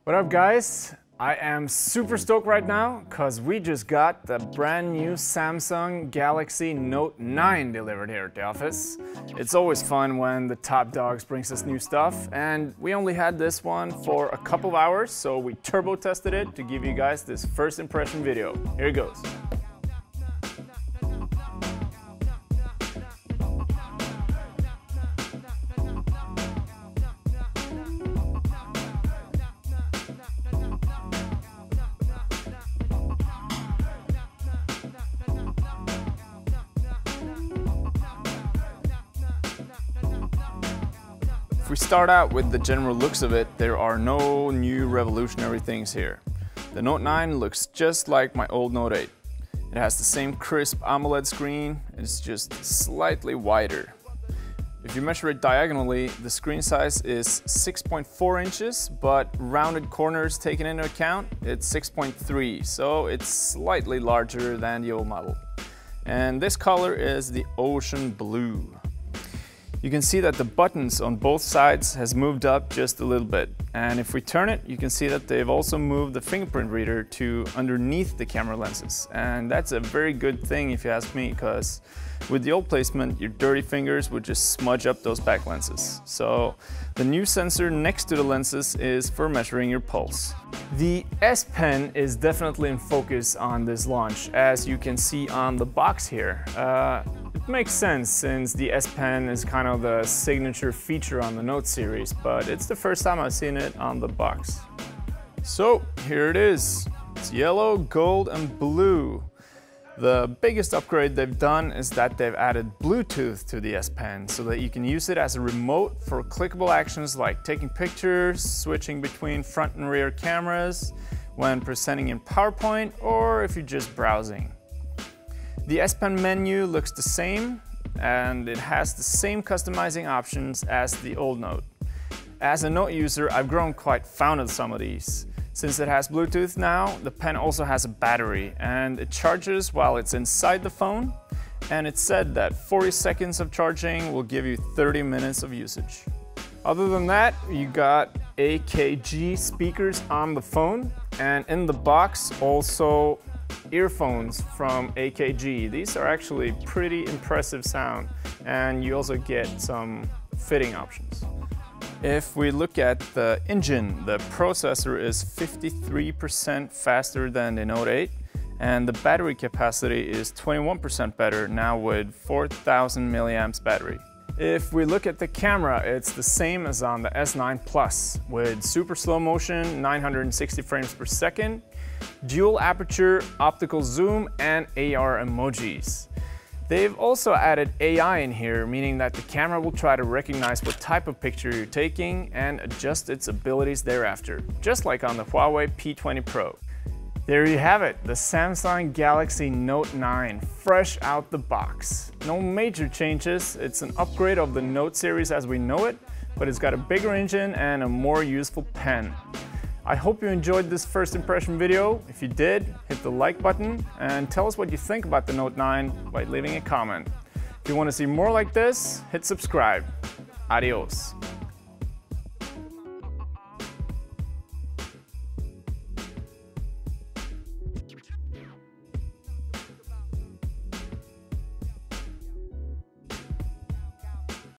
What up guys? I am super stoked right now because we just got the brand new Samsung Galaxy Note 9 delivered here at the office. It's always fun when the top dogs brings us new stuff, and we only had this one for a couple of hours, so we turbo tested it to give you guys this first impression video. Here it goes. If we start out with the general looks of it, there are no new revolutionary things here. The Note 9 looks just like my old Note 8. It has the same crisp AMOLED screen, it's just slightly wider. If you measure it diagonally, the screen size is 6.4 inches, but rounded corners taken into account, it's 6.3, so it's slightly larger than the old model. And this color is the ocean blue. You can see that the buttons on both sides has moved up just a little bit, and if we turn it, you can see that they've also moved the fingerprint reader to underneath the camera lenses, and that's a very good thing if you ask me, because with the old placement your dirty fingers would just smudge up those back lenses. So the new sensor next to the lenses is for measuring your pulse. The S Pen is definitely in focus on this launch, as you can see on the box here. It makes sense since the S Pen is kind of the signature feature on the Note series, but it's the first time I've seen it on the box. So here it is. It's yellow, gold, and blue. The biggest upgrade they've done is that they've added Bluetooth to the S Pen so that you can use it as a remote for clickable actions like taking pictures, switching between front and rear cameras, when presenting in PowerPoint, or if you're just browsing. The S Pen menu looks the same, and it has the same customizing options as the old Note. As a Note user, I've grown quite fond of some of these. Since it has Bluetooth now, the pen also has a battery, and it charges while it's inside the phone, and it's said that 40 seconds of charging will give you 30 minutes of usage. Other than that, you got AKG speakers on the phone, and in the box also earphones from AKG. These are actually pretty impressive sound, and you also get some fitting options. If we look at the engine, the processor is 53% faster than the Note 8, and the battery capacity is 21% better now with 4000 milliamps battery. If we look at the camera, it's the same as on the S9 Plus with super slow motion, 960 frames per second, dual aperture, optical zoom, and AR emojis. They've also added AI in here, meaning that the camera will try to recognize what type of picture you're taking and adjust its abilities thereafter, just like on the Huawei P20 Pro. There you have it, the Samsung Galaxy Note 9, fresh out the box. No major changes, it's an upgrade of the Note series as we know it, but it's got a bigger engine and a more useful pen. I hope you enjoyed this first impression video. If you did, hit the like button and tell us what you think about the Note 9 by leaving a comment. If you want to see more like this, hit subscribe. Adios.